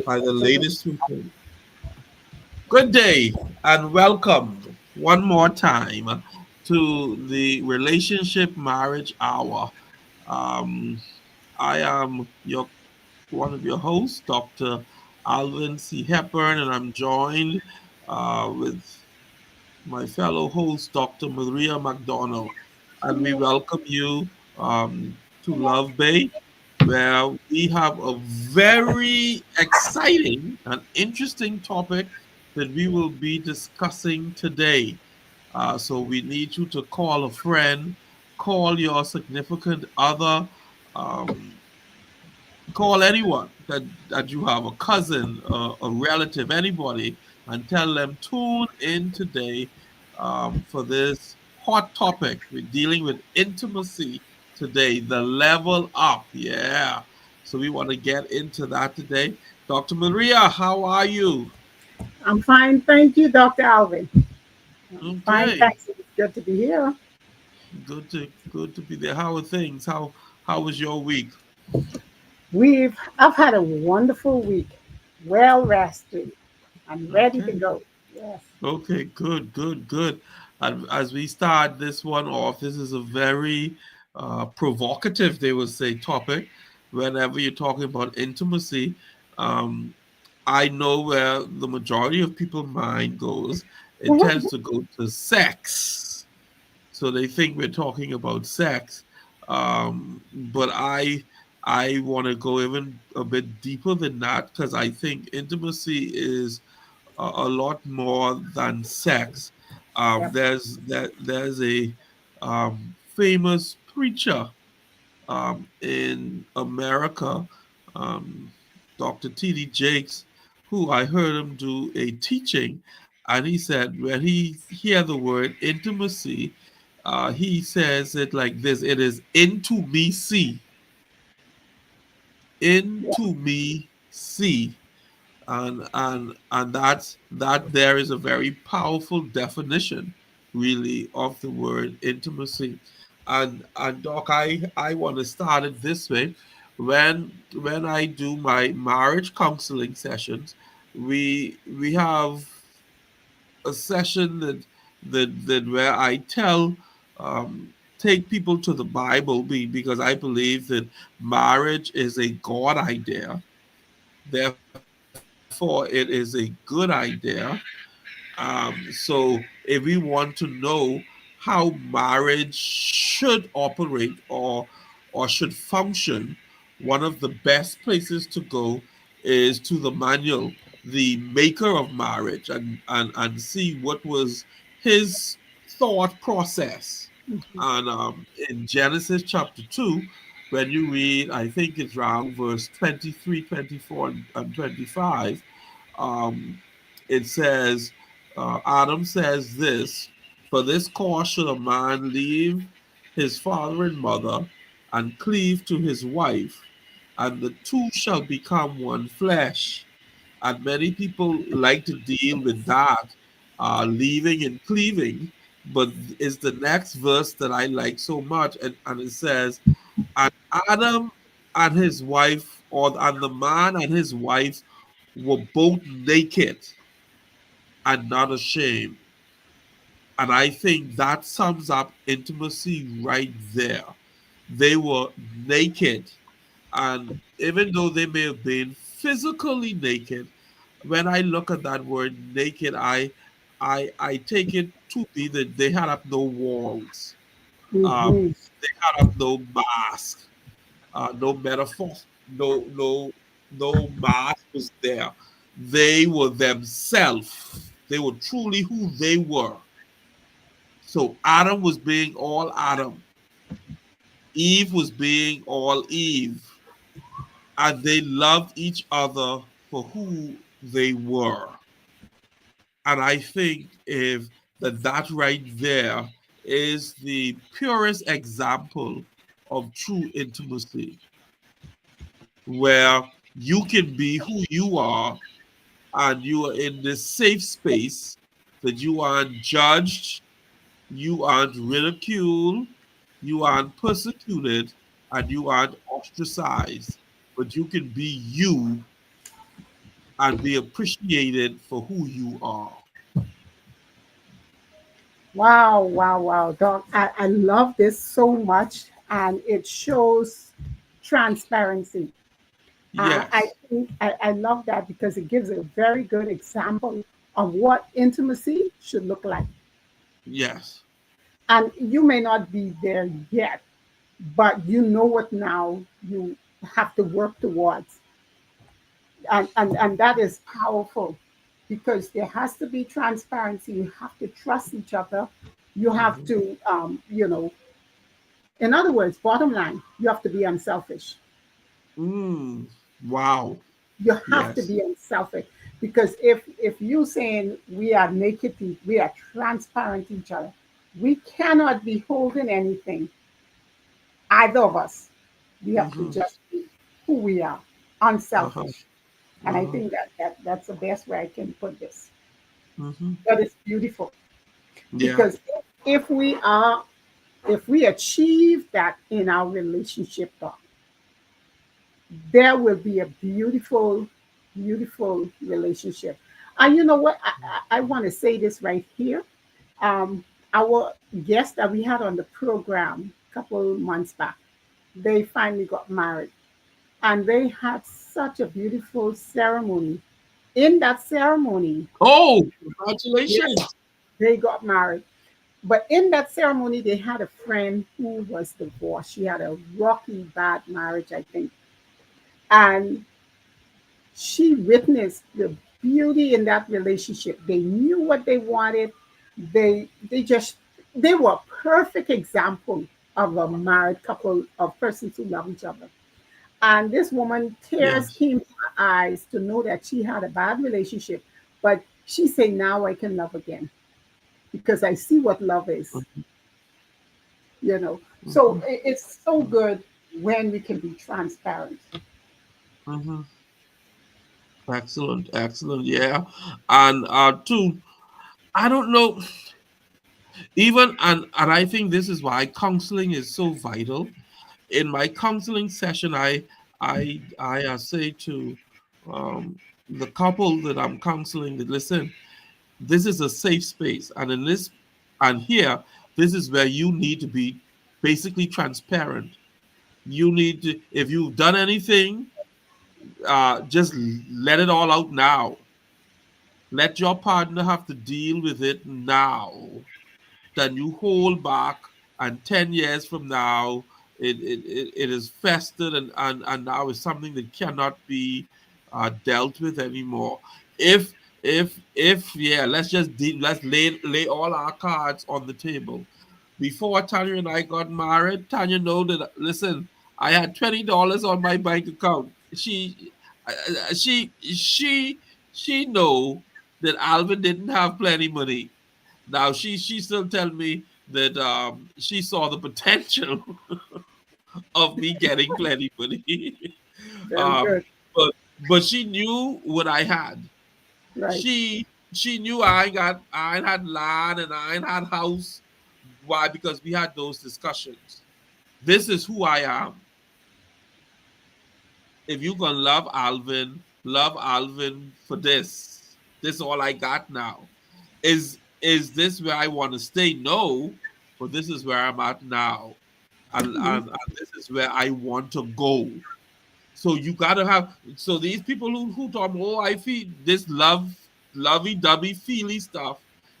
by the latest report. Good day and welcome one more time to the Relationship Marriage Hour. Um, I am one of your hosts, Dr. Alvin Hepburn, and I'm joined with my fellow host, Dr. Maria MacDonald. And we welcome you to LuvBay, where we have a very exciting and interesting topic that we will be discussing today. So we need you to call a friend, call your significant other, um, call anyone that you have, a cousin, a relative, anybody, and tell them tune in today for this hot topic. We're dealing with intimacy today, the level up. Yeah. So we want to get into that today. Dr. Maria, how are you? I'm fine, thank you, Dr. Alvin. I'm fine, Okay. thanks. It's good to be here. Good to be there. How are things? How was your week? I've had a wonderful week, well rested. I'm ready to Okay. go. Yes. Okay, good. And as we start this one off, this is a very provocative, they would say, topic. Whenever you're talking about intimacy, um, I know where the majority of people's mind goes. It tends to go to sex. So they think we're talking about sex. But I want to go even a bit deeper than that because I think intimacy is a lot more than sex. Yep. There's a famous preacher in America, um, Dr. T.D. Jakes, who I heard him do a teaching, and he said when he hear the word intimacy, he says it like this: "It is into me see, into me see." And that there is a very powerful definition really of the word intimacy. And Doc, I want to start it this way. When I do my marriage counseling sessions, we have a session that where I tell take people to the Bible because I believe that marriage is a God idea. Therefore, it is a good idea. So if we want to know how marriage should operate or should function, one of the best places to go is to the manual, the maker of marriage, and see what was his thought process. And in Genesis chapter 2, when you read, I think it's around verse 23, 24, and 25, um, it says, Adam says this, for this cause should a man leave his father and mother and cleave to his wife, and the two shall become one flesh. And many people like to deal with that, leaving and cleaving, but it's the next verse that I like so much, and it says, and Adam and his wife, and the man and his wife were both naked and not ashamed. And I think that sums up intimacy right there. They were naked. And even though they may have been physically naked, when I look at that word naked, I take it to be that they had up no walls. Mm-hmm. They had up no mask, no metaphor, no mask was there. They were themselves. They were truly who they were. So Adam was being all Adam. Eve was being all Eve. And they loved each other for who they were. And I think if that right there is the purest example of true intimacy, where you can be who you are and you are in this safe space that you aren't judged, you aren't ridiculed, you aren't persecuted, and you aren't ostracized, but you can be you and be appreciated for who you are. Wow, wow, wow, Doc. I love this so much, and it shows transparency. Yes, I love that because it gives a very good example of what intimacy should look like. yes. And you may not be there yet, but you know what now you have to work towards. And that is powerful because there has to be transparency. You have to trust each other. You have Hmm. to, in other words, bottom line, you have to be unselfish. Mm. Wow. You have to Yes. be unselfish because if you saying we are naked, we are transparent to each other, we cannot be holding anything, either of us. We have to Hmm. just be who we are, Uh-huh. unselfish. And I Uh-huh. think that's the best way I can put this. Hmm. But it's beautiful Yeah. because if we achieve that in our relationship, Doc, there will be a beautiful, beautiful relationship. And you know what? I want to say this right here. Um, our guest that we had on the program a couple months back, they finally got married. And they had such a beautiful ceremony. In that ceremony, Oh, yes, congratulations. they got married. But in that ceremony, they had a friend who was divorced. She had a rocky, bad marriage, I think. And she witnessed the beauty in that relationship. They knew what they wanted. They were a perfect example of a married couple of persons who love each other. And this woman, tears Yes. came to her eyes to know that she had a bad relationship. But she said, now I can love again because I see what love is, you know. So Hmm. it's so good when we can be transparent. Hmm. Excellent. Excellent. Yeah. And too, I don't know. Even and I think this is why counseling is so vital. In my counseling session, I say to the couple that I'm counseling that listen, this is a safe space, and in this and here, this is where you need to be basically transparent. You need to, if you've done anything, just let it all out now. Let your partner have to deal with it now. Than you hold back, and 10 years from now it is festered, and now is something that cannot be dealt with anymore. If yeah, let's lay all our cards on the table. Before Tanya and I got married, Tanya know that listen, I had $20 on my bank account. She know that Alvin didn't have plenty money. Now she still tell me that she saw the potential of me getting plenty money. Very um, good. but she knew what I had. Right. She knew I ain't had land and I ain't had house. Why? Because we had those discussions. This is who I am. If you gonna love Alvin for this. This all I got now. Is this where I want to stay? No, but this is where I'm at now, and this is where I want to go. So you gotta have. So these people who talk, oh, I feel this lovey-dovey, feely stuff.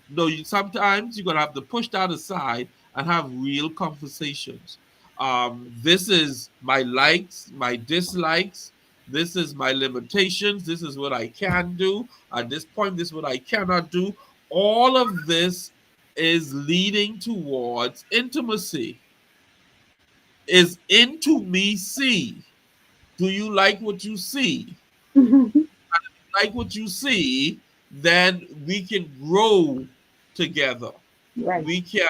No, sometimes you're gonna have to push that aside and have real conversations. This is my likes, my dislikes. This is my limitations. This is what I can do at this point. This is what I cannot do. All of this is leading towards intimacy. Is into me see. Do you like what you see? Like what you see, then we can grow together. Right. We can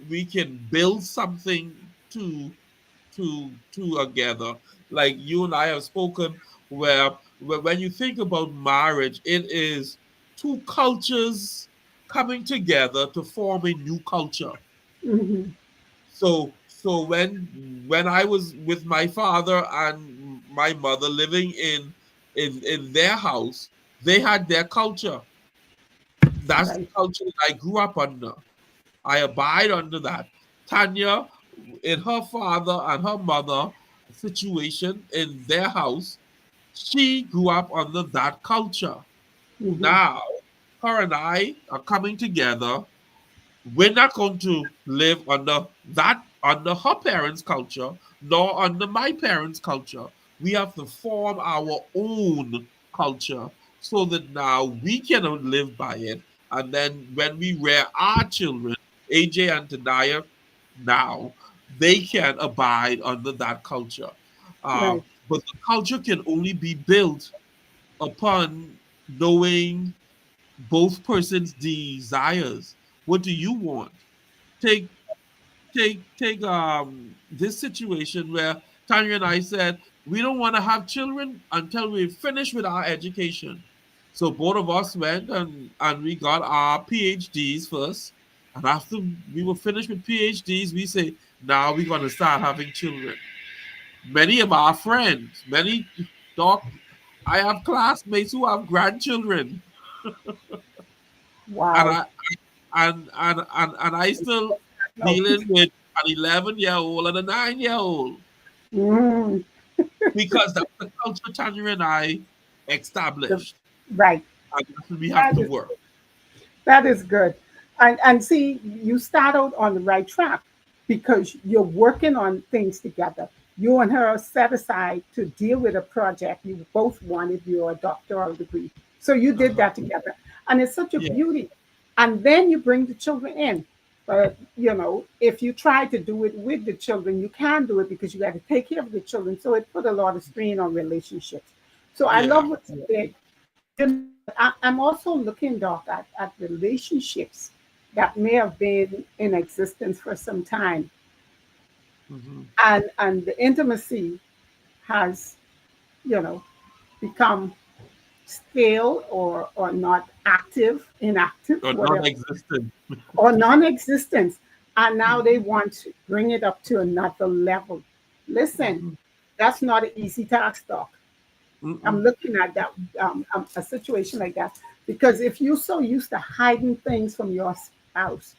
we can build something together. Like you and I have spoken, where when you think about marriage, it is two cultures coming together to form a new culture. Hmm. So when I was with my father and my mother living in their house, They had their culture. That's the Right. culture that I grew up under. I abide under that. Tanya, in her father and her mother situation in their house, she grew up under that culture. Mm-hmm. Now, her and I are coming together. We're not going to live under her parents' culture, nor under my parents' culture. We have to form our own culture so that now we can live by it. And then when we rear our children, AJ and Tanaya, now they can abide under that culture. Right. But the culture can only be built upon knowing both persons' desires. What do you want? Take take this situation where Tanya and I said we don't want to have children until we finish with our education. So both of us went and we got our PhDs first. And after we were finished with PhDs, we say, now we're gonna start having children. Many of our friends, many doc I have classmates who have grandchildren. And Wow. I still No. dealing with an 11-year-old and a 9-year-old Mm, because that's the culture Tanya and I the, established, right. and that's what we have That to is work. that is good. And see, you start out on the right track because you're working on things together. You and her set aside to deal with a project. You both wanted your doctoral degree. So you did Uh-huh. that together. And it's such a Yeah, beauty. And then you bring the children in. But, if you try to do it with the children, you can do it because you got to take care of the children. So it put a lot of strain on relationships. So I yeah. love what you did. I'm also looking, Doc, at relationships that may have been in existence for some time, Hmm. and the intimacy has, you know, become stale or not active, inactive, Or whatever, non-existent. or non-existent, and now they want to bring it up to another level. Listen, Mm-hmm. that's not an easy task, Doc. I'm Mm-mm. looking at that a situation like that because if you're so used to hiding things from your spouse,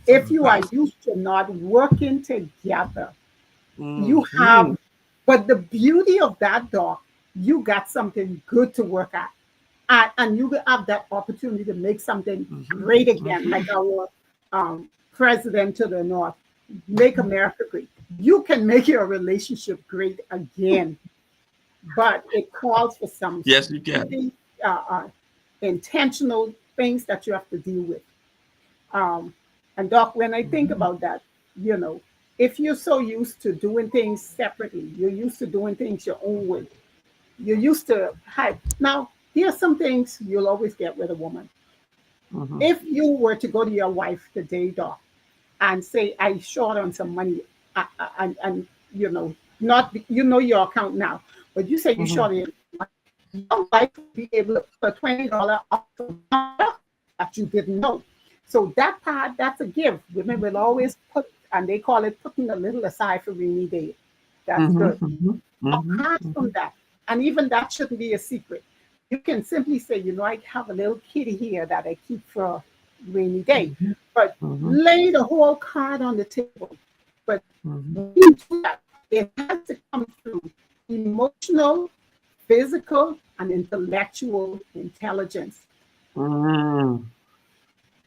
if you are That's used to not working together, you have. mm-hmm. But the beauty of that, dog, you got something good to work at, and you will have that opportunity to make something Mm-hmm. great again, Mm-hmm. like our president to the north, make America great. You can make your relationship great again, but it calls for some Yes, you can. pretty intentional things that you have to deal with. Um, and Doc, when I think Mm-hmm. about that, you know, if you're so used to doing things separately, you're used to doing things your own way. You're used to hide. Now, there are some things you'll always get with a woman. Mm-hmm. If you were to go to your wife today, Doc, and say, "I short on some money," and not your account now, but you say you Mm-hmm. short on your wife will be able to put a $20 off that you didn't know. So that part, that's a give. Women will always put, and they call it putting a little aside for rainy day. That's good. Mm-hmm. Mm-hmm. Apart Mm-hmm. from that, and even that shouldn't be a secret. You can simply say, I have a little kitty here that I keep for rainy day. But Mm-hmm. lay the whole card on the table. But Mm-hmm. when you do that, it has to come through emotional, physical, and intellectual intelligence. Mm-hmm.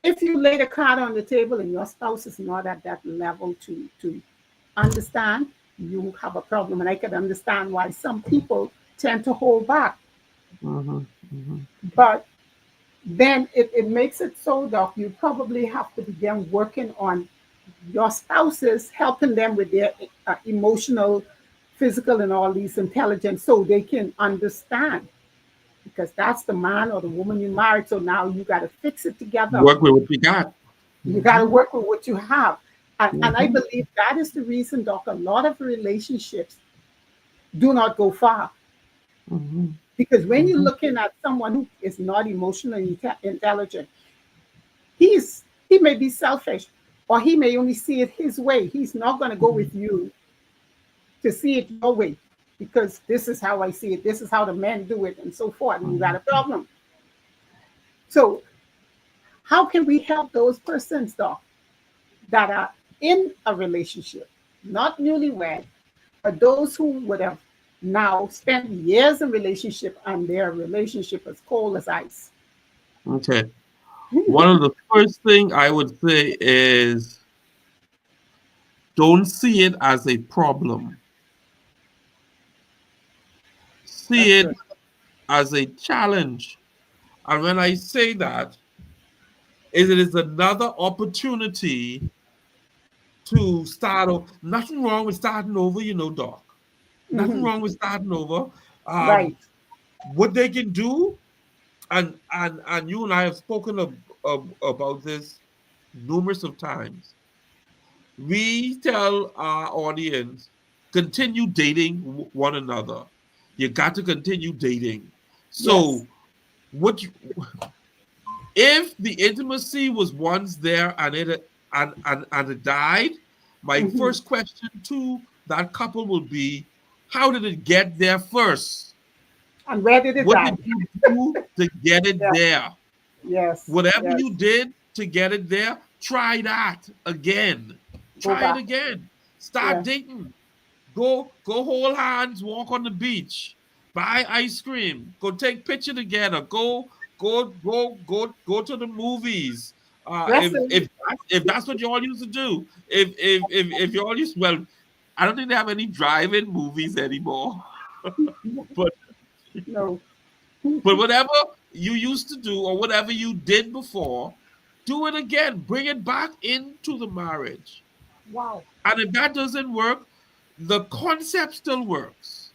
If you lay the card on the table and your spouse is not at that level to understand, you have a problem. And I can understand why some people tend to hold back. Mm-hmm. Mm-hmm. But then it makes it so that you probably have to begin working on your spouses, helping them with their emotional, physical, and all these intelligence so they can understand. Because that's the man or the woman you married. So now you got to fix it together. Work with what we got. You got to Mm-hmm. work with what you have. And I Mm-hmm. believe that is the reason, Doc, a lot of relationships do not go far. Mm-hmm. Because when you're Mm-hmm. looking at someone who is not emotionally intelligent, he may be selfish or he may only see it his way. He's not going to go with you to see it your way because this is how I see it. This is how the men do it and so forth. And you got a Mm-hmm. problem. So how can we help those persons, though, that are in a relationship, not newlywed, but those who would have now spent years in relationship and their relationship is cold as ice? Okay. One of the first thing I would say is don't see it as a problem. That's See it good. as a challenge. And when I say that, is it is another opportunity to start over. Nothing wrong with starting over, Doc. Nothing Hmm. wrong with starting over. Right. What they can do, and you and I have spoken about this numerous of times. We tell our audience continue dating one another. You got to continue dating. Yes. So, what you, if the intimacy was once there and it died, my Hmm. first question to that couple will be, how did it get there first? And where did it What die? did you do to get it Yeah. there? Yes. Whatever Yes. you did to get it there, try that again. Go Try it back. again. Start Yeah. dating. Go hold hands, walk on the beach, buy ice cream, go take picture together, go to the movies. Wrestling. If that's what you all used to do, if you all used, well, I don't think they have any drive-in movies anymore. but No. but whatever you used to do or whatever you did before, do it again. Bring it back into the marriage. Wow. And if that doesn't work, the concept still works.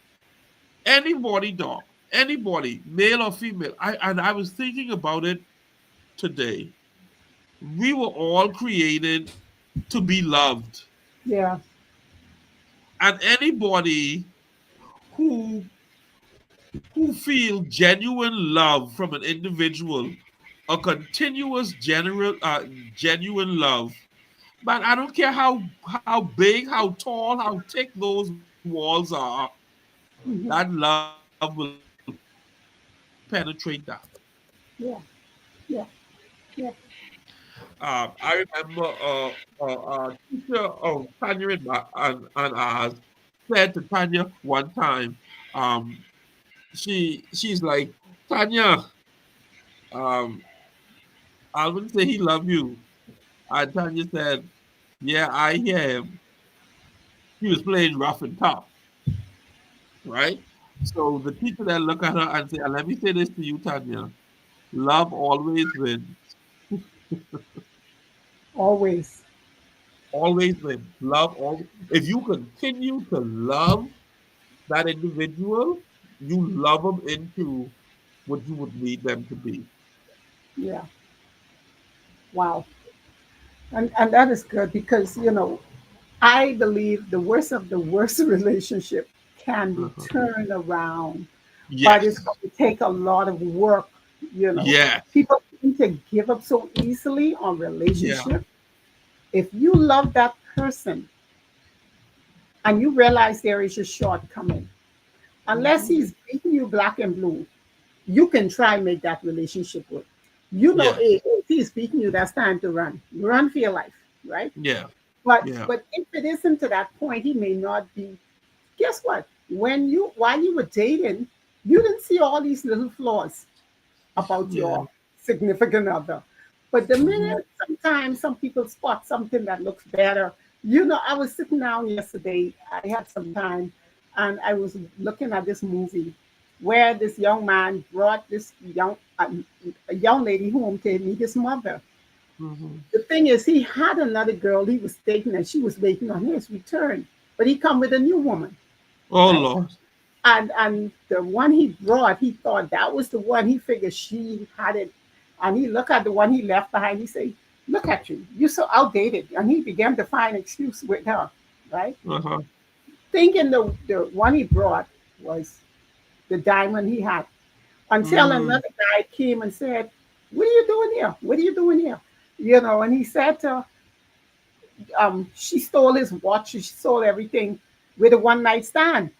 Anybody, dog, anybody, male or female. I was thinking about it today. We were all created to be loved. Yeah. And anybody who who feel genuine love from an individual, a continuous genuine love. But I don't care how big, how tall, how thick those walls are, that Hmm. love will penetrate that. Yeah. Yeah. Yeah. I remember teacher of Tanya and ours said to Tanya one time, um, she's like, Tanya, um, Alvin say he love you. And Tanya said, yeah, I hear him. He was playing rough and tough, right? So the teacher then look at her and say, let me say this to you, Tanya. Love always wins. Always. Always wins. Love always. If you continue to love that individual, you love them into what you would need them to be. Yeah. Wow. And that is good because, I believe the worst of the worst relationship can be Uh-huh. turned around, but it's Yes. going to take a lot of work. Yes. People tend to give up so easily on Yeah. relationship. If you love that person and you realize there is a shortcoming, unless Hmm. he's beating you black and blue, you can try and make that relationship work. Yes. If he's beating you, that's time to run. Run for your life, right? Yeah. But Yeah. but if it isn't to that point, he may not be. Guess what? While you were dating, you didn't see all these little flaws about Yeah. your significant other. But the Hmm. minute sometimes some people spot something that looks better, I was sitting down yesterday, I had some time, and I was looking at this movie where this young man brought this a young lady home to meet his mother. Hmm. The thing is, he had another girl he was dating, and she was waiting on his return. But he come with a new woman, Oh right? Lord. And the one he brought, he thought that was the one. He figured she had it, and he looked at the one he left behind. He said, "Look at you, you're so outdated." And he began to find excuse with her, right? Uh-huh. Thinking the one he brought was the diamond he had, until Mm. another guy came and said, "What are you doing here? What are you doing here?" And he said to her, she stole his watch, she stole everything with a one night stand,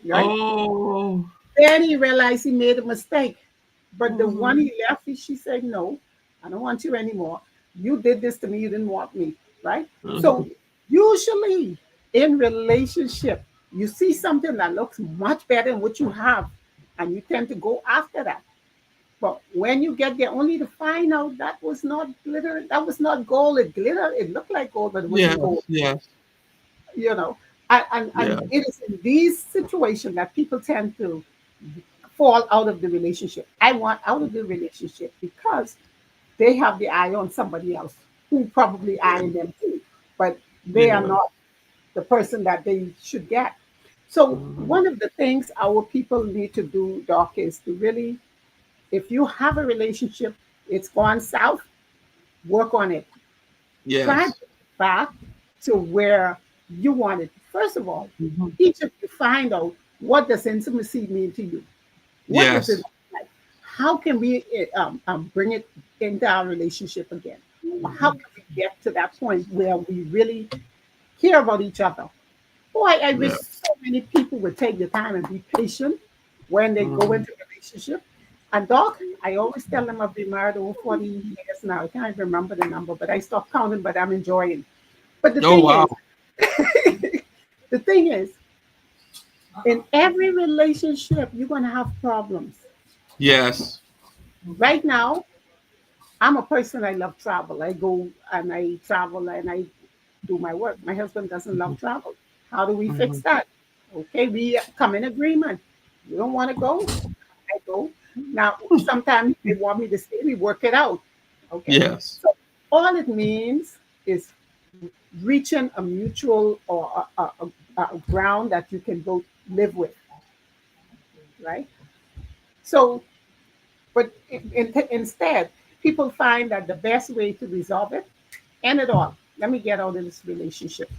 right? Oh. Then he realized he made a mistake. But the one he left, she said, no, I don't want you anymore. You did this to me. You didn't want me, right? So usually in relationship, you see something that looks much better than what you have, and you tend to go after that. But when you get there, only to find out that was not glitter, that was not gold. It glittered, it looked like gold, but it wasn't Yes, gold. yes, You know, and yeah, it is in these situations that people tend to fall out of the relationship. I want out of the relationship because they have the eye on somebody else who probably eyeing them too, but they are yeah. not the person that they should get. So Mhm. one of the things our people need to do, Doc, is to really, if you have a relationship, it's gone south, work on it. Try to Yes. get back to where you wanted. First of all, Mhm. each of you find out, what does intimacy mean to you? What does it Yes. look like? How can we bring it into our relationship again? Or how Mhm. can we get to that point where we really care about each other? Boy, I wish Yeah. so many people would take the time and be patient when they go Mhm. into a relationship. And Doc, I always tell them I've been married over 40 years now. I can't remember the number, but I stopped counting, but I'm enjoying. But Oh wow. the thing is, in every relationship, you're going to have problems. Yes. Right now, I'm a person, I love travel. I go and I travel and I do my work. My husband doesn't love travel. How do we fix Mhm. that? Okay, we come in agreement. You don't want to go, I go. Now, sometimes they want me to stay, we work it out. Okay, Yes. so all it means is reaching a mutual or a ground that you can both live with, right? So, but instead, people find that the best way to resolve it, end it all. Let me get out of this relationship.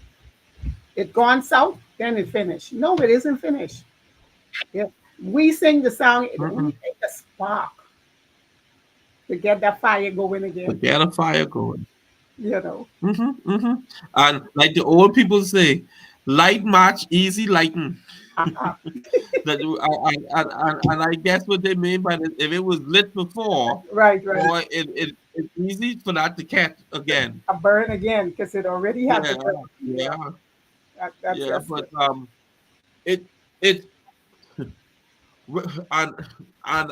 It gone south, then it finished. No, it isn't finished. If we sing the song, it only Mm-mm. takes a spark to get that fire going To again. get a fire going. You know. Mm-hmm. And like the old people say, light match, easy lighten. Uh-uh. That and I guess what they mean by that, if it was lit before, Right, right. boy, it's easy for that to catch again. A burn again because it already had to Yeah, burn. Yeah, yeah, that's yeah. just But it. it it and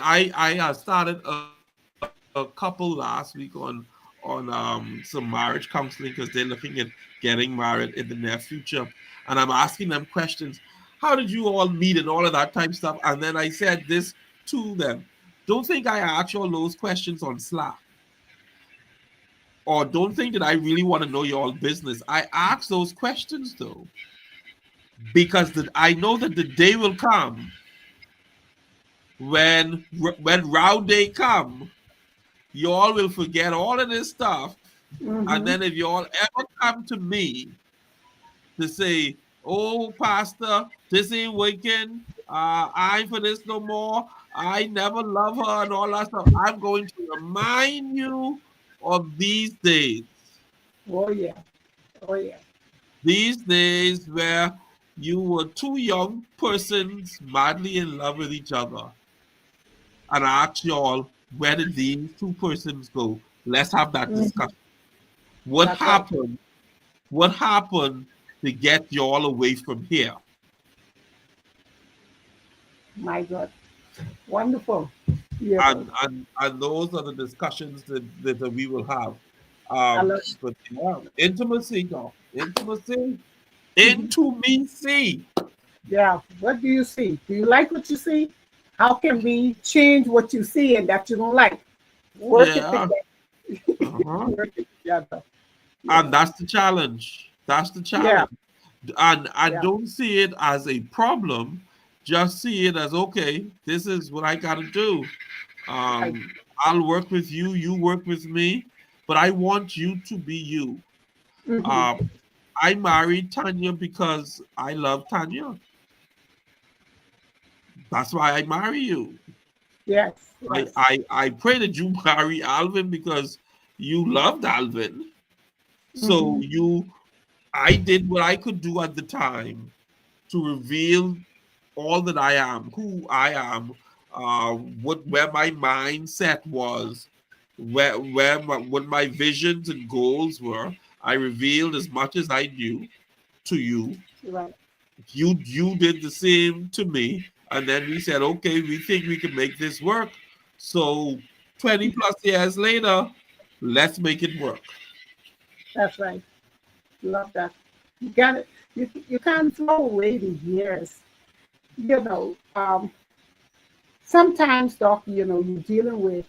I started a couple last week on some marriage counseling because they're looking at getting married in the near future, and I'm asking them questions. How did you all meet and all of that type stuff? And then I said this to them: don't think I ask you all those questions on Slack, or don't think that I really want to know your all business. I ask those questions though because I know that the day will come when round day come, you all will forget all of this stuff. And Mm-hmm. then if you all ever come to me to say, oh, Pastor, this ain't working, I ain't for this no more, I never love her and all that stuff, I'm going to remind you of these days. Oh yeah. Oh yeah. These days where you were two young persons madly in love with each other. And I ask you all, where did these two persons go? Let's have that Mm-hmm. discussion. What That's right. happened? What happened to get you all away from here? My God. Wonderful. You know. And those are the discussions that we will have. I love But yeah, intimacy, though. Intimacy. mhm. Intimacy. Yeah. What do you see? Do you like what you see? How can we change what you see and that you don't like? Work it Yeah. together. Uh-huh. Work it together. You And know. that's the challenge. That's the Yeah. challenge. And I Yeah. don't see it as a problem. Just see it as okay. This is what I got to do. Right. I'll work with you. You work with me. But I want you to be you. Mm-hmm. Uh, I married Tanya because I love Tanya. That's why I marry you. Yes. I, Yes. I, I pray that you marry Alvin because you loved Alvin. So Mm-hmm. I did what I could do at the time to reveal all that I am, who I am, what where my mindset was, what my visions and goals were. I revealed as much as I knew to you. Right. You did the same to me, and then we said, okay, we think we can make this work. So 20 plus years later, let's make it work. That's right. Love that. You got it. You can't throw away the years. You know, sometimes, Doc, you're dealing with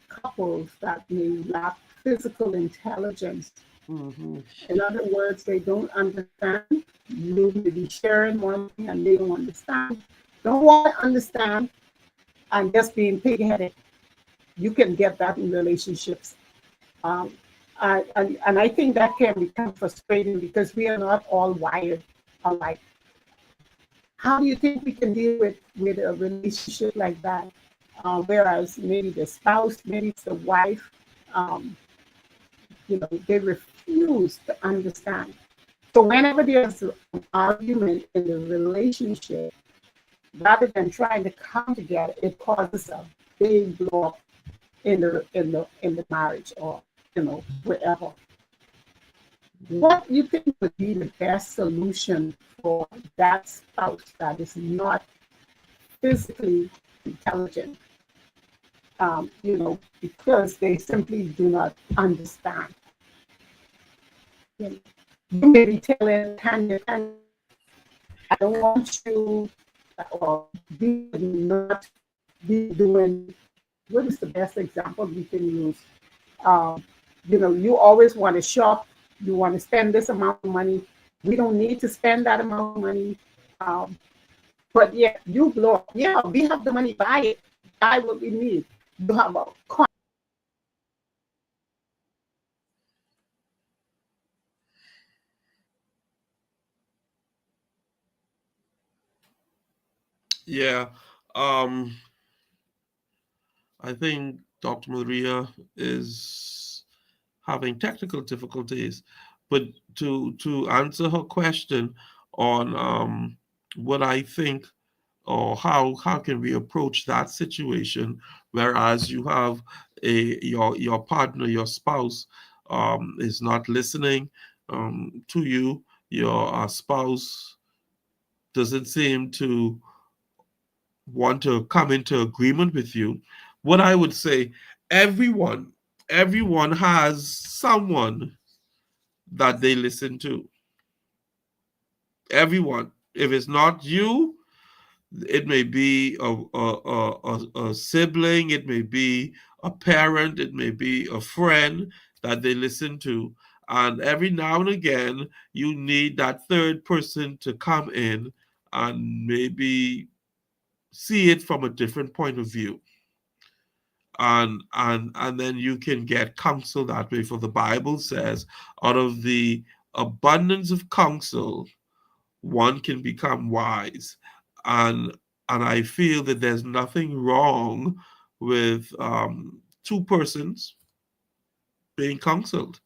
couples that may lack physical intelligence. Hmm. In other words, they don't understand. You may be sharing one thing and they don't understand. Don't want to understand and just being pig-headed. You can get that in relationships. Um, and I think that can become frustrating because we are not all wired alike. How do you think we can deal with a relationship like that? Whereas maybe the spouse, maybe it's the wife, um, they refuse to understand. So whenever there's an argument in the relationship, rather than trying to come together, it causes a big blow up in the marriage or wherever. What do you think would be the best solution for that spouse that is not physically intelligent? Because they simply do not understand. You know, you may be telling Tanya, I don't want you or be not be doing. What is the best example we can use? Um, you always want to shop. You want to spend this amount of money. We don't need to spend that amount of money. Um, but yeah, you blow up. Yeah, we have the money. Buy it. Buy what we need. You have a Yeah. Um, I think Dr. Maria is having technical difficulties. But to answer her question on what I think or how can we approach that situation, whereas you have your partner, your spouse, is not listening to you, your spouse doesn't seem to want to come into agreement with you. What I would say, everyone everyone has someone that they listen to. Everyone. If it's not you, it may be a sibling, it may be a parent, it may be a friend that they listen to. And every now and again, you need that third person to come in and maybe see it from a different point of view. And then you can get counsel that way. For the Bible says, out of the abundance of counsel, one can become wise. And and I feel that there's nothing wrong with two persons being counseled.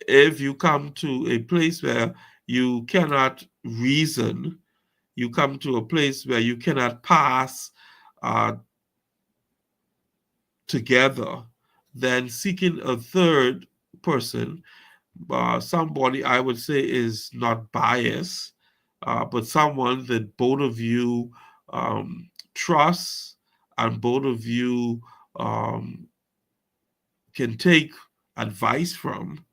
If you come to a place where you cannot reason, you come to a place where you cannot pass uh, together, then seeking a third person, somebody I would say is not biased, but someone that both of you trust and both of you um, can take advice from,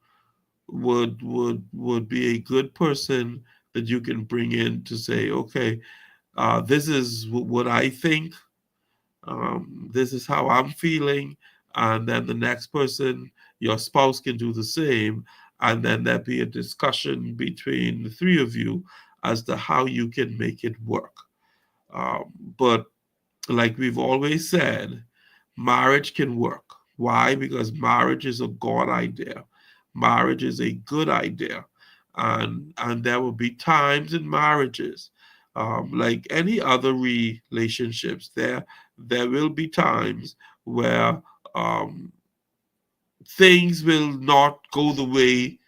would be a good person that you can bring in to say, okay, this is what I think, this is how I'm feeling, and then the next person, your spouse, can do the same, and then there be a discussion between the three of you as to how you can make it work. But like we've always said, marriage can work. Why? Because marriage is a God idea. Marriage is a good idea. And there will be times in marriages, like any other relationships, there will be times where um, things will not go the way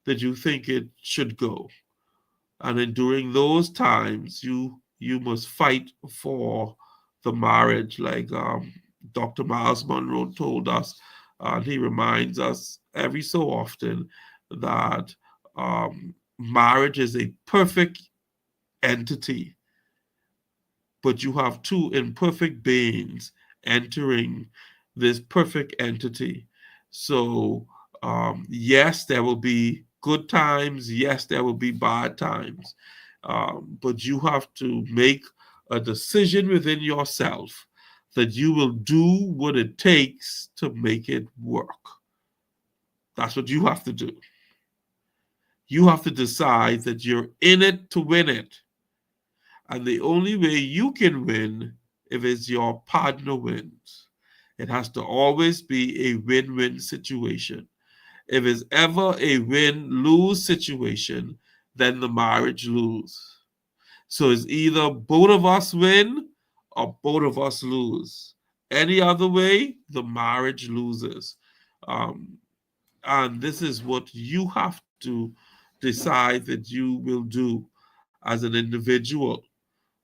that you think it should go. And then during those times, you must fight the marriage, like Dr. Miles Monroe told us, and he reminds us every so often that marriage is a perfect entity, but you have two imperfect beings entering this perfect entity. So, yes, there will be good times. Yes, there will be bad times. But you have to make a decision within yourself that you will do what it takes to make it work. That's what you have to do. You have to decide that you're in it to win it. And the only way you can win if it's your partner wins. It has to always be a win-win situation. If it's ever a win-lose situation, then the marriage lose. So it's either both of us win or both of us lose. Any other way, the marriage loses. Um, and this is what you have to decide that you will do as an individual.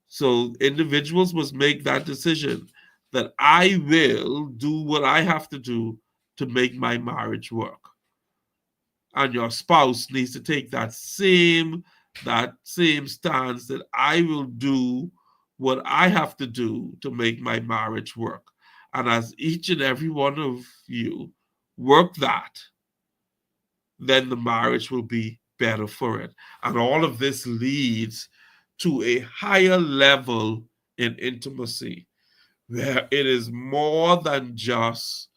So individuals must make that decision that I will do what I have to do to make my marriage work. And your spouse needs to take that same stance that I will do what I have to do to make my marriage work. And as each and every one of you work that, then the marriage will be better for it. And all of this leads to a higher level in intimacy where it is more than just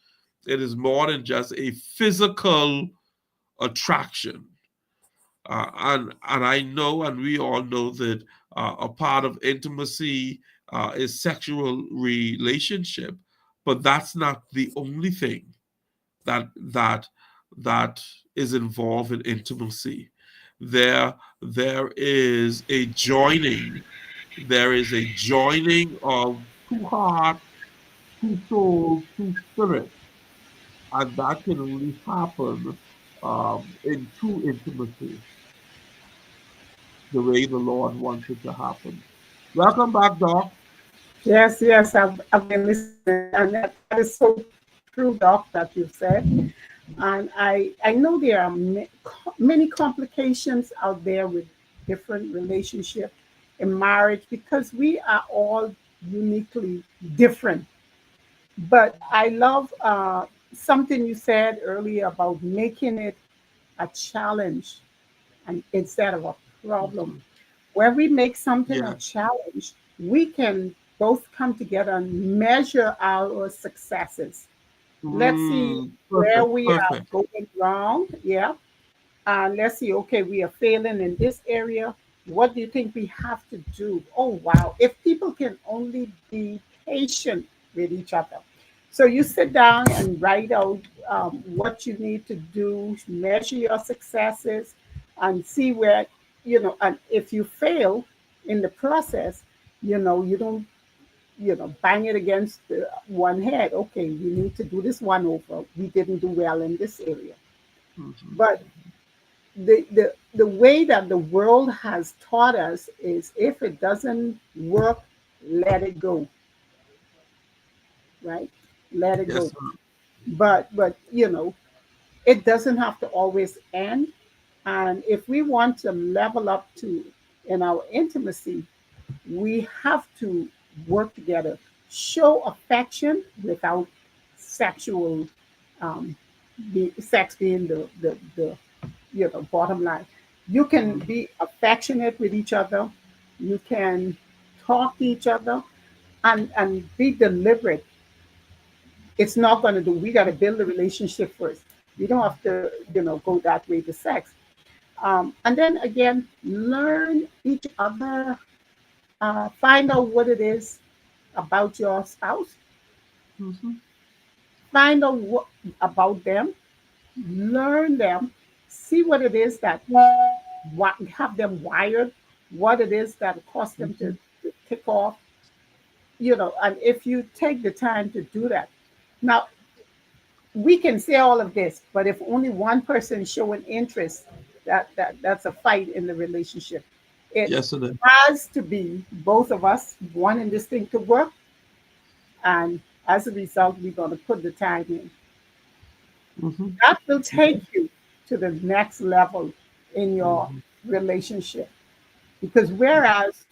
a physical attraction. And I know, and we all know that a part of intimacy is sexual relationship, but that's not the only thing that that is involved in intimacy. There is a joining. There is a joining of two hearts, two souls, two spirits, and that can only happen in true intimacy, the way the Lord wants it to happen. Welcome back, Doc. Yes, yes, I've been listening, and that is so true, Doc, that you said. And I know there are many complications out there with different relationships in marriage because we are all uniquely different. But I love something you said earlier about making it a challenge and instead of a problem. Mhm. Where we make something a Yeah. challenge, we can both come together and measure our successes. Let's see where Perfect. we are Perfect. going wrong. Yeah. Let's see, okay, we are failing in this area. What do you think we have to do? Oh, wow. If people can only be patient with each other. So you sit down and write out what you need to do, measure your successes, and see where, and if you fail in the process, you don't, bang it against one head. Okay, we need to do this one over. We didn't do well in this area. Mhm. But the way that the world has taught us is if it doesn't work, let it go, right? Let it Yes, go. sir. But it doesn't have to always end. And if we want to level up to in our intimacy, we have to work together, show affection without sexual sex being the bottom line. You can Mhm. be affectionate with each other. You can talk to each other and be deliberate. It's not going to do. We got to build a relationship first. We don't have to, go that way to sex. And then again, learn each other. Find out what it is about your spouse. Mhm. Find out what about them. Learn them. See what it is that have them wired, what it is that cause them Mhm. to tick off, and if you take the time to do that. Now, we can say all of this, but if only one person is showing interest, that's a fight in the relationship. It Yes, it is. has to be both of us wanting this thing to work, And as a result, we're going to put the time in. Mhm. That will take you to the next level in your Mhm. relationship. Because whereas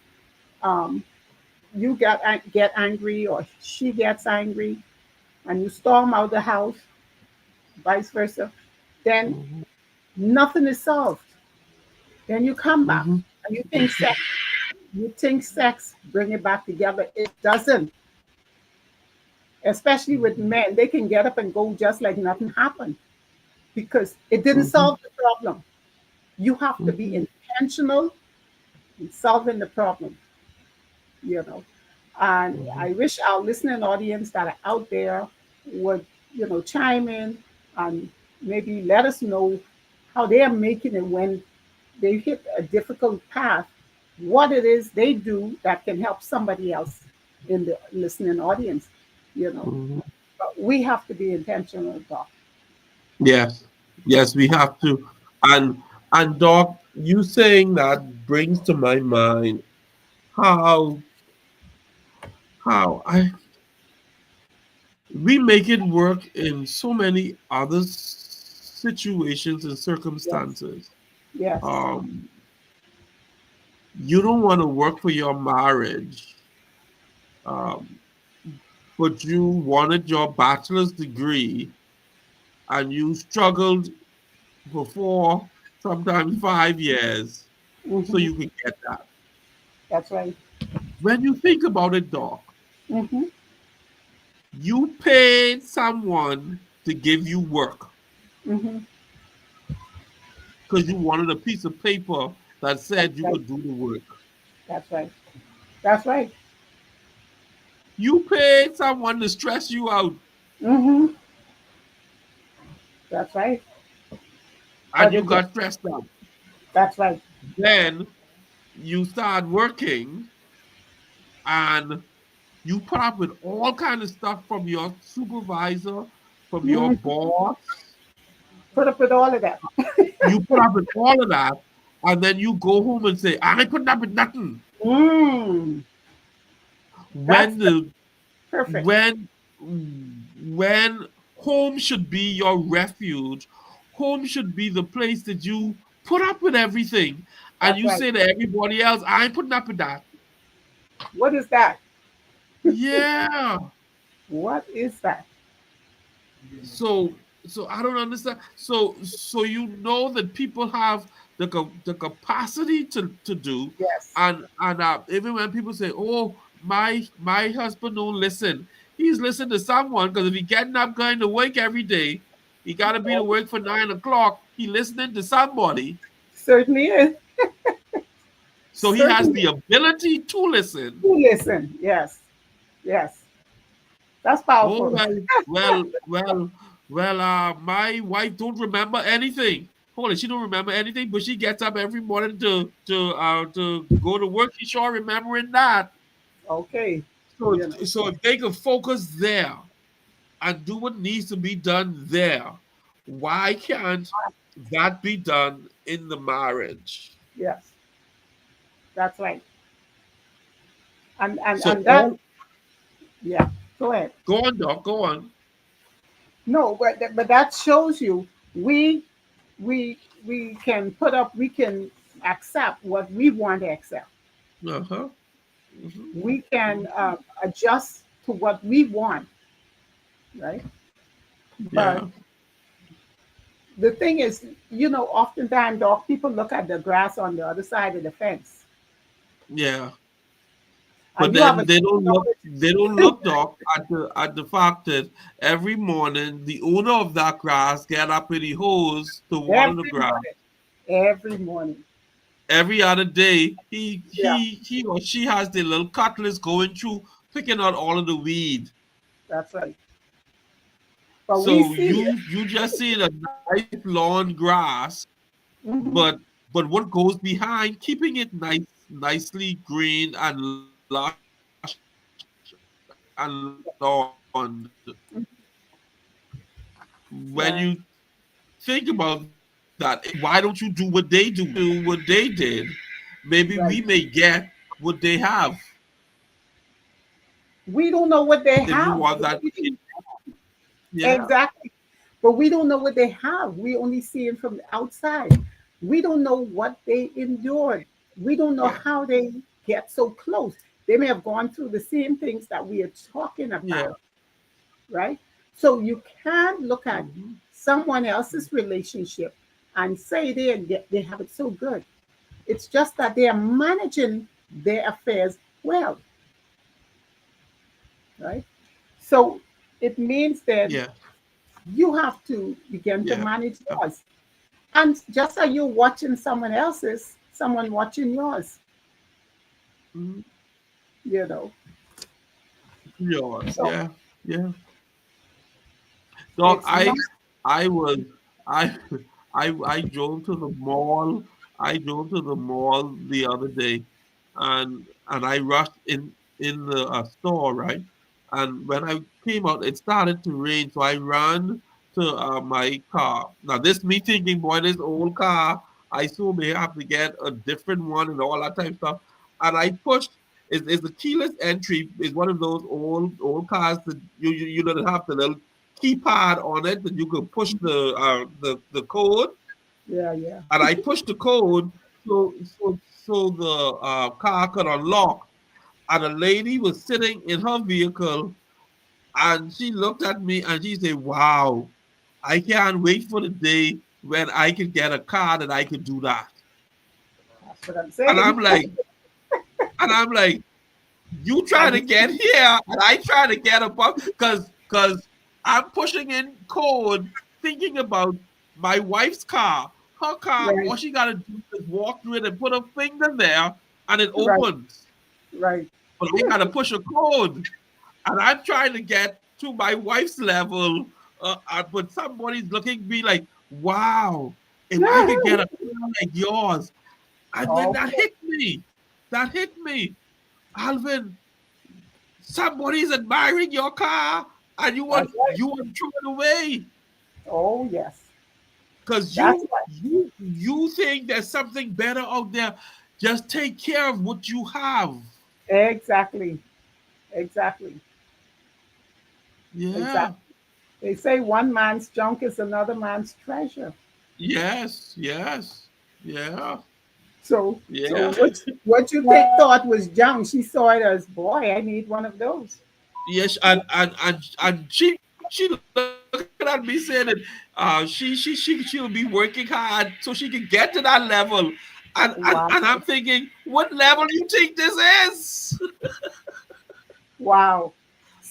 um, you get angry or she gets angry and you storm out the house, vice versa, then Mhm. nothing is solved. Then you come back Mhm. and you think sex bring it back together. It doesn't. Especially with Mhm. men, they can get up and go just like nothing happened because it didn't Mhm. solve the problem. You have to be Mhm. intentional in solving the problem, you know. And Mhm. I wish our listening audience that are out there would, chime in and maybe let us know how they are making it when they hit a difficult path, what it is they do that can help somebody else in the listening audience, you know. Mhm. But we have to be intentional, Doc. Yes, yes, we have to. And Doc, you saying that brings to my mind how I we make it work in so many other situations and Yes, circumstances. yes, Um, you don't want to work for your marriage, um, but you wanted your bachelor's degree and you struggled for 4, sometimes 5 years, so hmm you could get that. that's right. When you think about it, Doc, hmm you paid someone to give you work hmm because you wanted a piece of paper that That's said you right. could do the work. That's right. That's right. You paid someone to stress you out, hmm That's right. and But you again, got stressed out. that's right. Then you start working, and you put up with all kind of stuff from your supervisor, from your hmm boss. Put up with all of that. You put up with all of that, and then you go home and say, "I ain't putting up with nothing." Mm, that's When the the perfect. when when home should be your refuge, home should be the place that you put up with everything, and That's you right. say to everybody else, "I ain't putting up with that." What is that? Yeah. What is that? So I don't understand. So you know that people have the capacity to do, Yes. and even when people say, "Oh, my husband don't listen," he's listening to someone because if he getting up going to work every day, he got to be to work for 9 o'clock. He listening to somebody, Certainly is. so he has Certainly. the ability to listen. You listen. Yes. Yes. That's Oh powerful. well. My wife don't remember anything. Holy, she don't remember anything, but she gets up every morning to go to work. She sure remembering that. Okay. So You know. so if they can focus there and do what needs to be done there, why can't that be done in the marriage? Yes. That's right. So And that. all Yeah. Go ahead. go on, Doc, go on. No, but that shows you we we we can put up. We can accept what we want to accept. Uh-huh. Hmm. We can adjust to what we want, right? But Yeah, the thing is, oftentimes, dog, people look at the grass on the other side of the fence, yeah. and But you have a then different they don't look, Doc, at the fact that every morning the owner of that grass get up with the hose to water the every grass. morning, every morning. Every other day, Yeah, he or she has the little cutlass going through picking out all of the weed. that's right. But we So see it. you just see the nice lawn grass, Mhm. but what goes behind keeping it nicely green and lush and lawned. When you Yeah, think about that, why don't you do what they do? Why don't you do what they did? Maybe we right. may get what they have. We don't know what they If you have. want that, yeah, Exactly. But we don't know what they have. We only see it from the outside. We don't know what they endured. We don't know yeah, how they get so close. They may have gone through the same things that we are talking yeah. about, right? So you can't look at Hmm. someone else's relationship and say they have it so good. It's just that they are managing their affairs well, right? So it means that Yeah, you have to begin to yeah. manage yours. And just like you're watching someone else's, someone watching yours, Mhm. you know. Yours, So yeah, yeah. Doc, it's not I was, I, I drove to the mall. I drove to the mall the other day, and I rushed in the store, right? And when I came out, it started to rain, so I ran to my car. Now, this me thinking, boy, this old car, I soon may have to get a different one and all that type of stuff. And I pushed. Is the keyless entry is one of those old cars that you don't have the little keypad on it that you could push the code, yeah, yeah. and I pushed the code so the car could unlock. And a lady was sitting in her vehicle, and she looked at me and she said, "Wow, I can't wait for the day when I could get a car that I could do that." That's what I'm And saying. I'm like, and I'm like, you trying to And get here, and I trying to get above, because I'm pushing in code, thinking about my wife's car. Her car, right, all she gotta do is walk through it and put her finger there, and it right, opens. right. But I gotta push a code, and I'm trying to get to my wife's level. But somebody's looking at me like, "Wow, if I could get a car like yours," and then that Okay, hit me. That hit me, Alvin. Somebody's admiring your car, and that's right. you want to throw it away Oh yes, because that's right. you think there's something better out there. Just take care of what you have. Exactly, exactly, Yeah. exactly. They say one man's junk is another man's treasure. Yes. Yes. Yeah. So Yeah. what you think thought was junk, she saw it as, boy, I need one of those. Yes. And she looking at me saying that she'll be working hard so she can get to that level. And Wow, I'm thinking, what level you think this is? wow.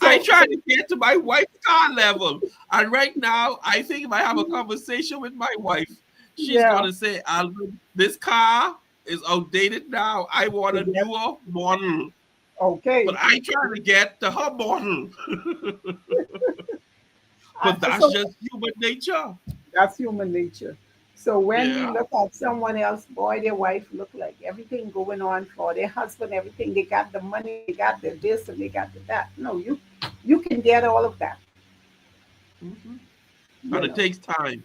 I So try to get to my wife's car level. And right now, I think if I have a conversation with my wife, she's yeah, gonna say, Alvin, this car is outdated now. I want a yeah, newer model. But okay. I try to get to her model. But that's So just human nature. that's human nature. So when we Yeah. look at someone else, boy, their wife look like everything going on for their husband, everything. They got the money, they got the this, and they got the that. No, you can get all of that. Hmm. You And it know, takes time.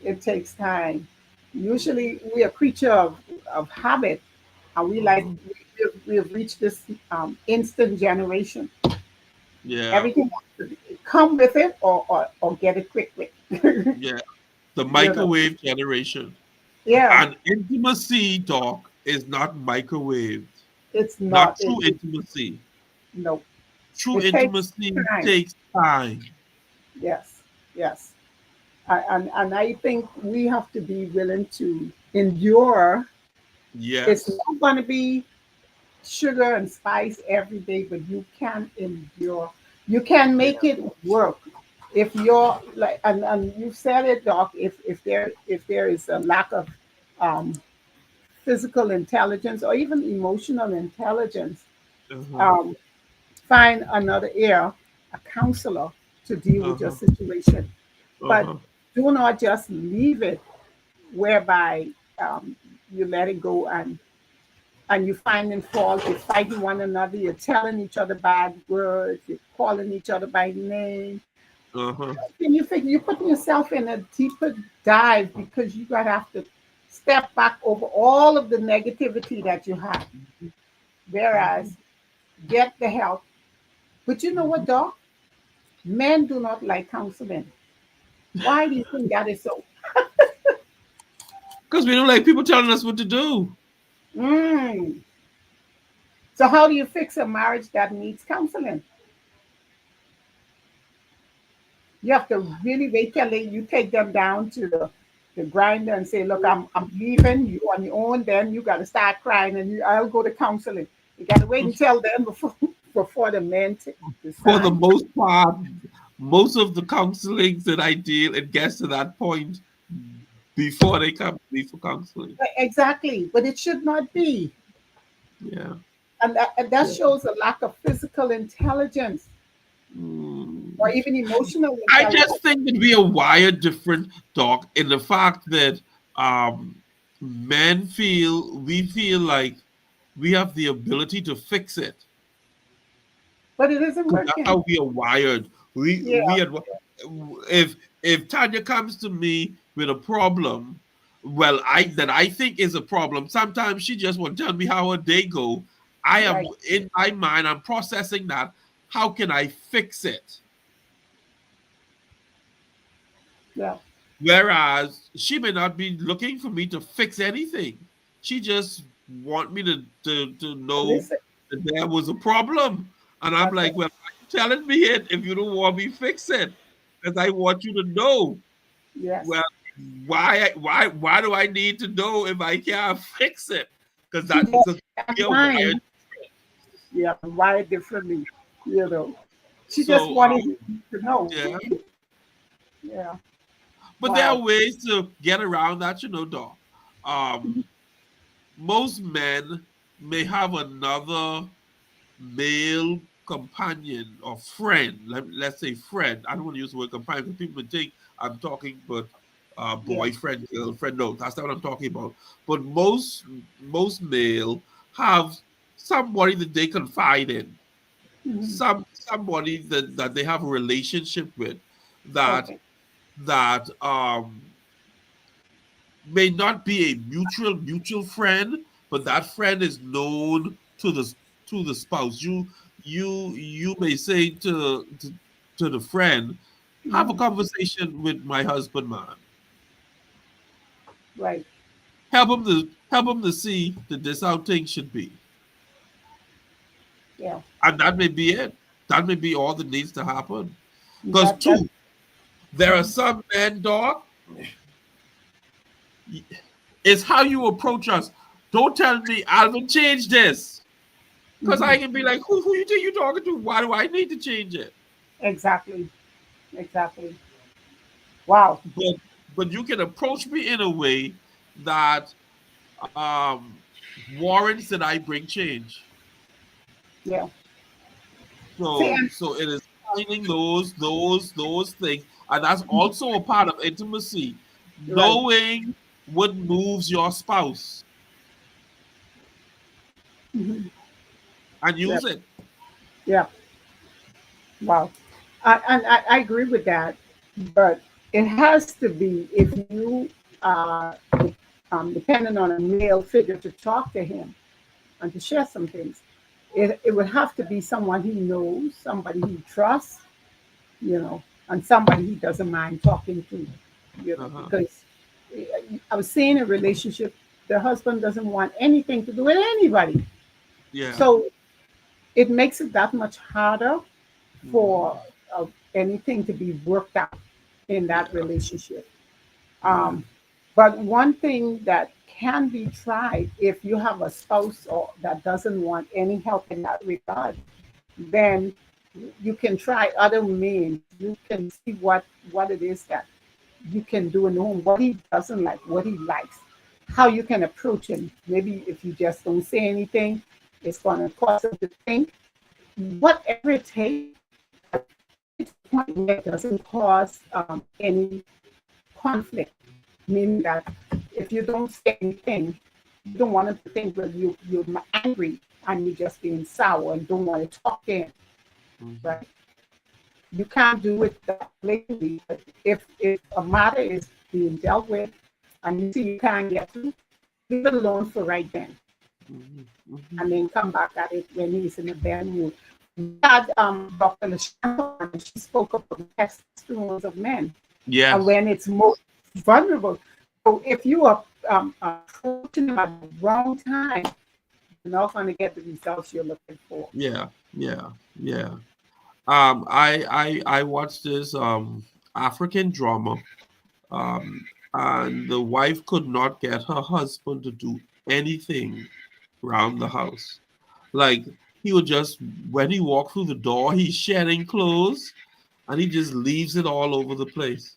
it takes time. Usually, we are creature of habit, and we like Hmm. we've reached this instant generation. Yeah. Everything has to come with it, or get it quick, quick. Yeah. The You know, microwave generation. yeah, And intimacy, Doc, is not microwaved. it's Not not. true intimacy. No, True it takes intimacy time. takes time. Yes, yes. And I think we have to be willing to endure. It's Yes. not going to be sugar and spice every day, but you can endure. You can Yeah. make it work. If you're like, and you said it, Doc. If there is a lack of um, physical intelligence or even emotional intelligence, Uh-huh. um, find another ear, a counselor to deal with your Uh-huh. situation. But Uh-huh. do not just leave it whereby um, you let it go and you finding fault, you're fighting one another, you're telling each other bad words, you're calling each other by name. Uh-huh. And you think you're putting yourself in a deeper dive because you gotta have to step back over all of the negativity that you have. Mhm. Whereas Mhm. get the help, But you know what, Doc? Men do not like counseling. Why do you think that is so? Because we don't like people telling us what to do. Mm. So how do you fix a marriage that needs counseling? You have to really wait till you take them down to the grinder and say, look, I'm leaving you on your own. Then you got to start crying and I'll go to counseling. You got to wait until then before the men For the decide. most part, most of the counselings that I deal, it gets to that point before they come to me for counseling. Exactly. But it should not be. Yeah. And that Yeah. shows a lack of physical intelligence or Mm. even emotional I intelligence. just think that we are wired different, Doc, in the fact that um, we feel like we have the ability to fix it. But it isn't Because that's working. how we are wired. Yeah. We had, if Tanya comes to me with a problem, well, I think is a problem. Sometimes she just won't tell me how her day go. I am Right. in my mind. I'm processing that. How can I fix it? Yeah. Whereas she may not be looking for me to fix anything. She just want me to know Listen. that there was a problem. And I'm That's like, it. well, why you telling me it if you don't want me fix it? Because I want you to know. Yes. Well, why do I need to know if I can't fix it? Because She just because that we are wired. mind. Yeah, wired differently. You know. She just So wanted you to know. yeah. Yeah. But there are Wow. ways to get around that, Doc. Um, most men may have another male companion or friend. Let's say friend. I don't want to use the word companion because people would think I'm talking about Yeah. boyfriend, girlfriend. No, that's not what I'm talking about. But most male have somebody that they confide in, Mhm. somebody that they have a relationship with that Okay. that may not be a mutual friend, but that friend is known to the spouse. You may say to the friend, have a Mhm. conversation with my husband, man. Right. Help him to see that this how things should be. Yeah. And that may be it. That may be all that needs to happen. Because That. two, there are some men, dog, it's how you approach us. Don't tell me Alvin change this. Because Mhm. I can be like, who you think you talking to? Why do I need to change it? Exactly. Exactly. Wow. But you can approach me in a way that warrants that I bring change. Yeah. See, So it is finding those things, and that's also a part of intimacy, right. knowing what moves your spouse Mhm. and Yeah. use it. Yeah. Wow. I agree with that, but it has to be if you depending on a male figure to talk to him and to share some things. It would have to be someone he knows, somebody he trusts, and somebody he doesn't mind talking to, Uh-huh. because I was seeing a relationship, the husband doesn't want anything to do with anybody. Yeah. So it makes it that much harder for Mhm. anything to be worked out in that Yeah. relationship. Yeah. Um, but one thing that can be tried if you have a spouse or that doesn't want any help in that regard, then you can try other means. You can see what it is that you can do in the home, what he doesn't like, what he likes, how you can approach him. Maybe if you just don't say anything, it's going to cause him to think. Whatever it takes, it's a point where it doesn't cause any conflict, meaning that if you don't say anything, you don't want him to think that you're angry and you're just being sour and don't want to talk in, Mhm. right? You can't do it that blatantly, but if a matter is being dealt with and you see you can't get through, leave it alone for right then Mhm. Mhm. and then come back at it when he's in a bad mood. We had Dr. LaShanta on, and she spoke about the testosterone of men and Yes. when it's most vulnerable. So if you are approaching them at the wrong time, you're not going to get the results you're looking for. Yeah. Yeah. Yeah. I watched this African drama, and the wife could not get her husband to do anything around the house. Like, he would just, when he walked through the door, he's shedding clothes, and he just leaves it all over the place.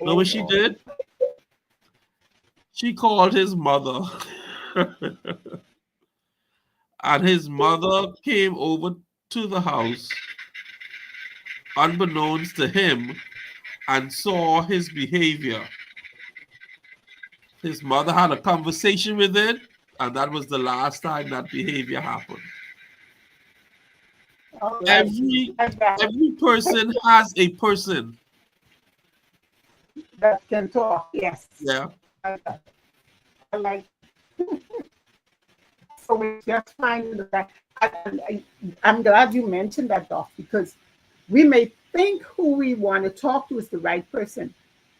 Know Oh what she Lord. did? She called his mother, and his mother came over to the house, unbeknownst to him, and saw his behavior. His mother had a conversation with it, and that was the last time that behavior happened. All right. Every Like that. every person has a person. That can talk. Yes. Yeah. Like that. I like. So it's just finding the right. I'm glad you mentioned that, Doc, because we may think who we want to talk to is the right person.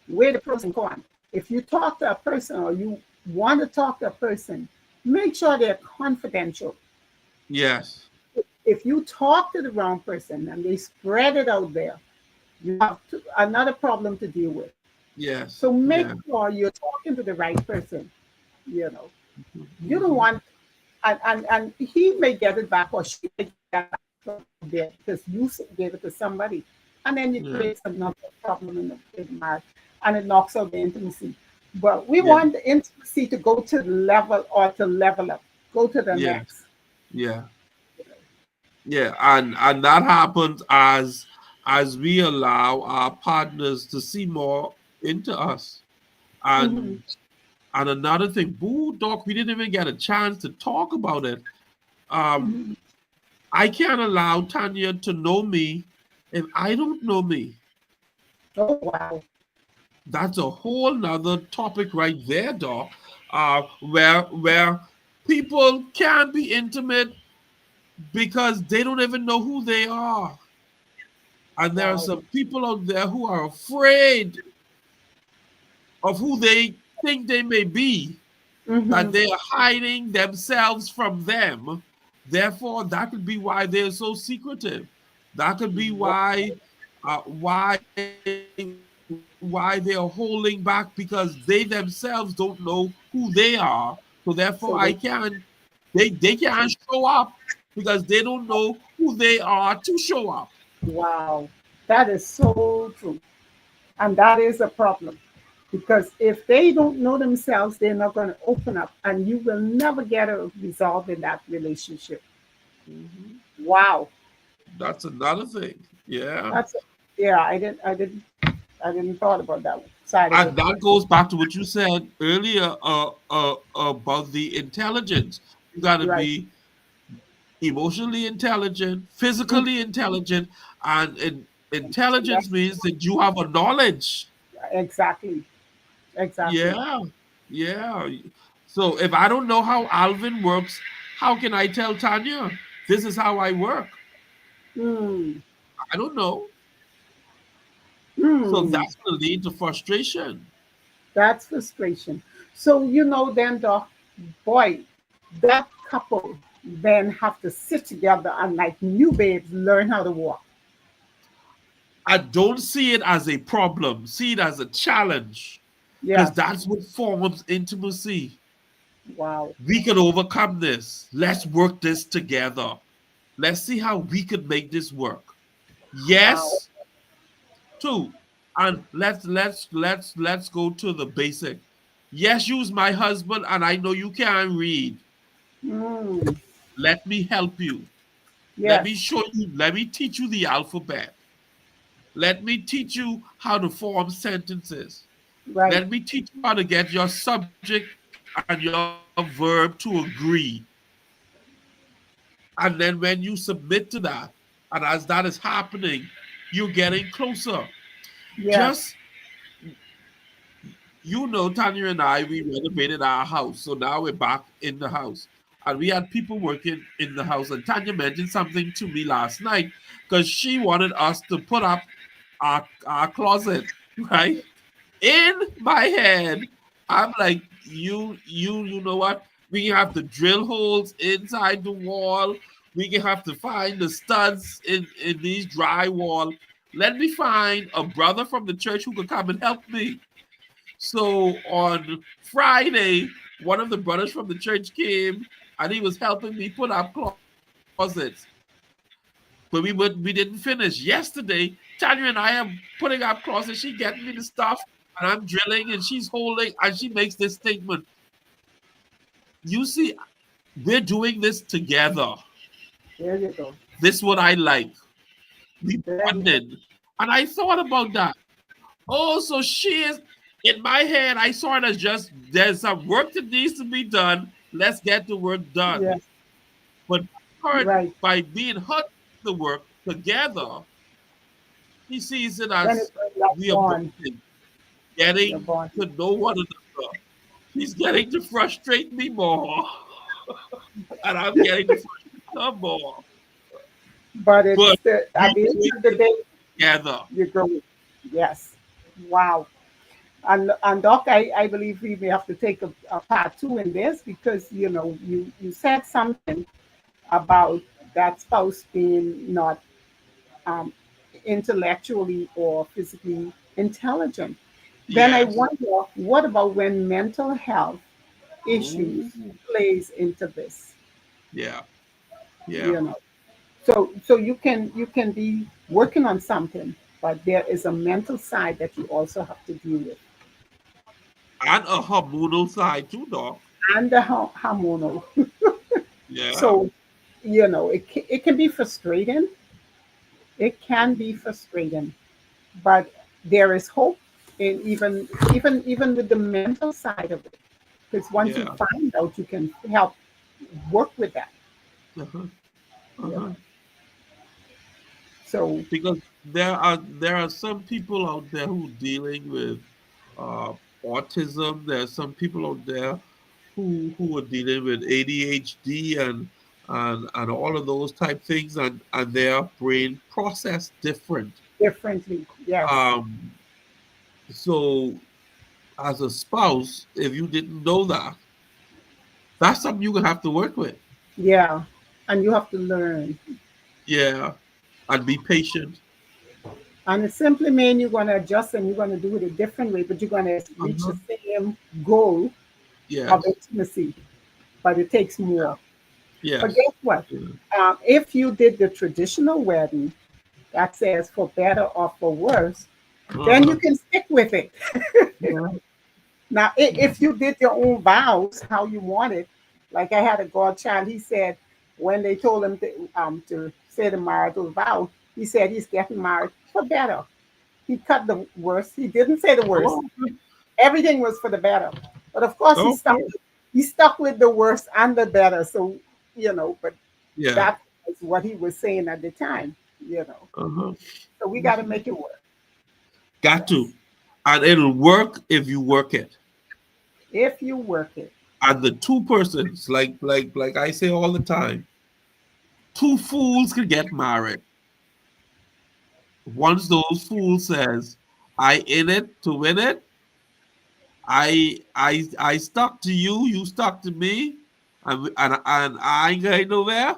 Where the person gone? If you talk to a person or you want to talk to a person, make sure they're confidential. Yes. If you talk to the wrong person and they spread it out there, you have another problem to deal with. Yes. So make Yeah. sure you're talking to the right person. You know, you don't Mhm. want, and he may get it back or she may get it back from there because you gave it to somebody, and then you Yeah. create another problem in the marriage, and it knocks out the intimacy. But we Yeah. want the intimacy to go to the level or to level up, go to the Yeah. next. Yeah. Yeah. And that happens as we allow our partners to see more into us. Hmm. And another thing, boo doc, we didn't even get a chance to talk about it. Um, Hmm. I can't allow Tanya to know me if I don't know me. Oh wow. That's a whole nother topic right there, doc. Where people can't be intimate because they don't even know who they are. And there are Wow. some people out there who are afraid of who they think they may be, that Hmm. they are hiding themselves from them. Therefore, that could be why they're so secretive. That could be why they are holding back, because they themselves don't know who they are. So therefore, So they, they can't show up because they don't know who they are to show up. wow, that is so true. And that is a problem because if they don't know themselves, they're not going to open up and you will never get a resolve in that relationship. Mhm. Wow. That's another thing. Yeah. That's, yeah, I didn't thought about that side of And it. that goes back to what you said earlier, about the intelligence. You got to Right. be emotionally intelligent, Mm, physically intelligent, and intelligence that's means that you have a knowledge. exactly. Exactly. Yeah, yeah. So if I don't know how Alvin works, how can I tell Tanya this is how I work? Hmm. I don't know. So Hmm. that's going to lead to frustration. That's frustration. So, then, Doc, boy, that couple then have to sit together and, like new babes, learn how to walk. I don't see it as a problem, see it as a challenge, because Yes. that's what forms intimacy. Wow. We can overcome this. Let's work this together. Let's see how we could make this work. Wow. Yes, two. And let's go to the basic. Yes, you's my husband, and I know you can't read. Mm. Let me help you. Let me Yes. show you, let me teach you the alphabet. Let me teach you how to form sentences. Right. Let me teach you how to get your subject and your verb to agree. And then when you submit to that, and as that is happening, you're getting closer. Just, Yes. Tanya and I, we renovated our house. So now we're back in the house. and we had people working in the house. And Tanya mentioned something to me last night because she wanted us to put up our closet, right? In my head, I'm like, you know what? We have to drill holes inside the wall. We can have to find the studs in these drywall. Let me find a brother from the church who could come and help me. So on Friday, one of the brothers from the church came and he was helping me put up closets. But we didn't finish. Yesterday, Tanya and I am putting up closets. She getting me the stuff, and I'm drilling, and she's holding, and she makes this statement. You see, we're doing this together. There you go. This is what I like. We There you go. bonded. And I thought about that. Oh, so she is in my head. I saw it as just there's some work that needs to be done. Let's get the work done. Yes, But her, right. by being her the work together, he sees it Then it's as like we are bond. bonding, You're getting bond. to know one another. He's getting to frustrate me more, and I'm getting to frustrate her more. But it's But at we the end doing of the it day, together. you're growing. Yes. Wow. And Doc, I believe we may have to take a part two in this because you said something about that spouse being not um, intellectually or physically intelligent. Then I Yes. wonder, what about when mental health issues Ooh. plays into this? Yeah. Yeah. You know, so you can be working on something, but there is a mental side that you also have to deal with, And a hormonal side too, Doc. and the hormonal. Yeah. So it can be frustrating. It can be frustrating, but there is hope in even with the mental side of it, because once you Yeah. find out, you can help work with that. Uh-huh. You Uh-huh. know, so Because there are some people out there who dealing with uh, autism. There are some people out there who are dealing with ADHD and all of those type things, and their brain process different. differently, yes, Um, so as a spouse, if you didn't know that, that's something you're gonna have to work with. yeah, and you have to learn. Yeah, and be patient. And it simply means you're going to adjust and you're going to do it a different way, but you're going to reach the Uh-huh. same goal of Yes. intimacy, but it takes more. But Yes. guess what? Yeah. If you did the traditional wedding that says for better or for worse, then you Uh-huh. can stick with it. Yeah. Now, if you did your own vows, how you want it, like I had a godchild, he said when they told him to say the marital vow, he said he's getting married for better. He cut the worst. He didn't say the worst. Oh, okay. Everything was for the better. But of course, Okay. he stuck with the worst and the better. So but Yeah. that was what he was saying at the time. You know, Uh-huh. so we got to make it work. Got Yes, to. And it'll work if you work it. if you work it. And the two persons, like I say all the time, two fools can get married. Once those fools says, I in it to win it, I stuck to you, you stuck to me, and I ain't going nowhere,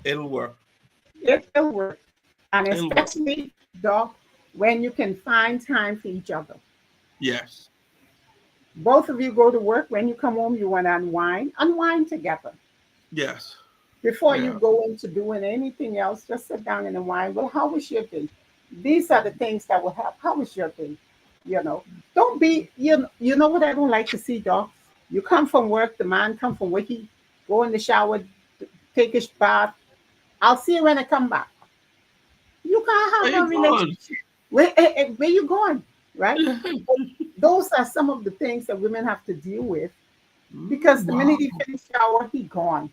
it'll work. It will work, and It'll work. especially, Doc, when you can find time for each other. Yes. Both of you go to work. When you come home, you want to unwind together. Yes. Before you Yeah. go into doing anything else, just sit down and unwind. Well, how was your day? These are the things that will help. How was your day? You know, don't be, you know what I don't like to see, Doc? You come from work, the man come from work, he go in the shower, take his bath. I'll see you when I come back. You can't Where have you a going? relationship. Where you going? Right? Those are some of the things that women have to deal with because the Wow. minute he finished shower, he gone.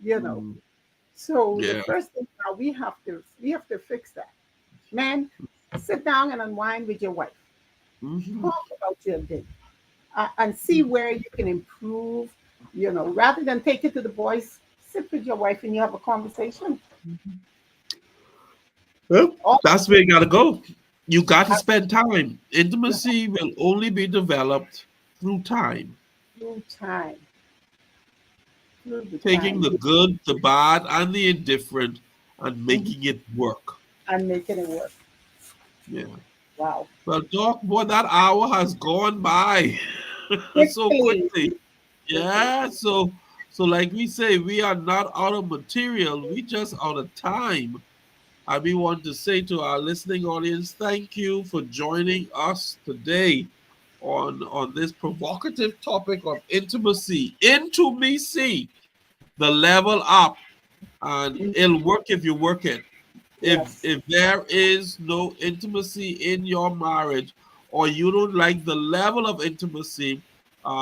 You know. Mm, So the yeah. first thing now we have to fix that. Man, sit down and unwind with your wife. Hmm. Talk about your day and see where you can improve. Rather than take it to the boys, sit with your wife and you have a conversation. Well, All that's where you gotta go. You got to spend time. Intimacy will only be developed through time. through time, through the Taking time, the good, the bad, and the indifferent and mhm, making it work. and making it work. Yeah. Wow. Well, Doc, boy, that hour has gone by so Quickly, quickly. quickly. Yeah. So like we say, we are not out of material. We just out of time. And we want to say to our listening audience, thank you for joining us today on this provocative topic of intimacy. Intimacy, the level up, and Mhm. it'll work if you work it. Yes, If there is no intimacy in your marriage, or you don't like the level of intimacy,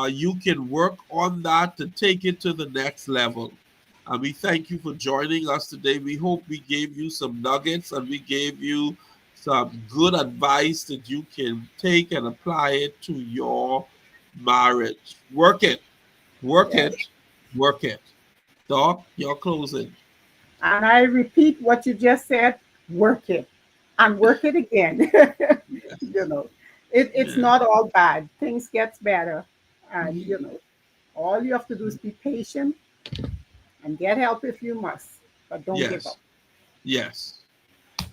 you can work on that to take it to the next level. And we thank you for joining us today. We hope we gave you some nuggets and we gave you some good advice that you can take and apply it to your marriage. work yes. it, work it. Doc, your closing. And I repeat what you just said, work it and work it again. you know, it's Yeah. not all bad. Things gets better. And, Mhm. all you have to do is be patient and get help if you must, but don't give up. Yes. Yes.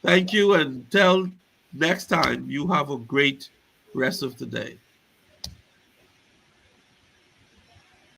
Thank you. And till next time, you have a great rest of the day.